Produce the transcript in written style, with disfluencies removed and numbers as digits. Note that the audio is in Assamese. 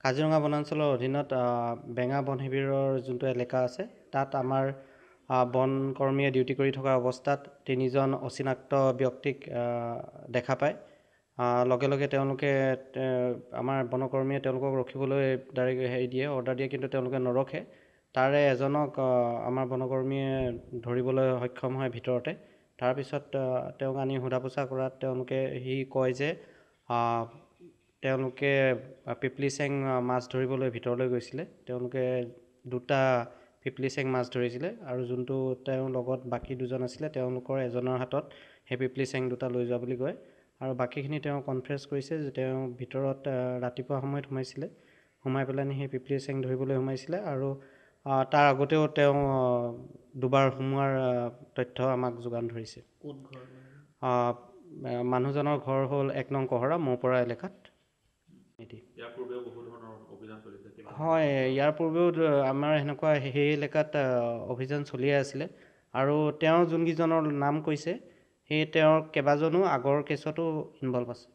কাজিৰঙা বনাঞ্চলৰ অধীনত বেঙা বন শিবিৰৰ যোনটো এলেকা আছে তাত আমাৰ বন কৰ্মীয়ে ডিউটি কৰি থকা অৱস্থাত 3জন অচিনাক্ত ব্যক্তিক দেখা পায়। লগে লগে তেওঁলোকে আমাৰ বনকৰ্মীয়ে তেওঁলোকক ৰখিবলৈ ডাইৰেক্ট অৰ্ডাৰ দিয়ে, কিন্তু তেওঁলোকে নৰখে। তাৰে এজনক আমাৰ বনকৰ্মীয়ে ধৰিবলৈ সক্ষম হয় ভিতৰতে। তাৰপিছত তেওঁক আনি সোধা পোছা কৰাত সি কয় যে তেওঁলোকে পিপলি চেং মাছ ধৰিবলৈ ভিতৰলৈ গৈছিলে। তেওঁলোকে 2টা পিপলি চেং মাছ ধৰিছিলে আৰু যোনটো তেওঁৰ লগত বাকী 2জন আছিলে তেওঁলোকৰ এজনৰ হাতত সেই পিপলি চেং 2টা লৈ যোৱা বুলি কয়। আৰু বাকীখিনি তেওঁ কনফেছ কৰিছে যে তেওঁ ভিতৰত ৰাতিপুৱা সময়ত সোমাই পেলাই সেই পিপলি চেং ধৰিবলৈ সোমাইছিলে আৰু তাৰ আগতেও তেওঁ দুবাৰ সোমোৱাৰ তথ্য আমাক যোগান ধৰিছে। ক'ত ঘৰ? মানুহজনৰ ঘৰ হ'ল 1 নং কহৰা মৌপৰা এলেকাত। ইয়াৰ পূৰ্বেও বহু ধৰণৰ অভিযান চলিছে। হয়, ইয়াৰ পূৰ্বেও আমাৰ সেনেকুৱা সেই এলেকাত অভিযান চলিয়ে আছিলে আৰু তেওঁ যোনকেইজনৰ নাম কৈছে তেওঁৰ কেইবাজনো আগৰ কেছতো ইনভল্ভ আছে।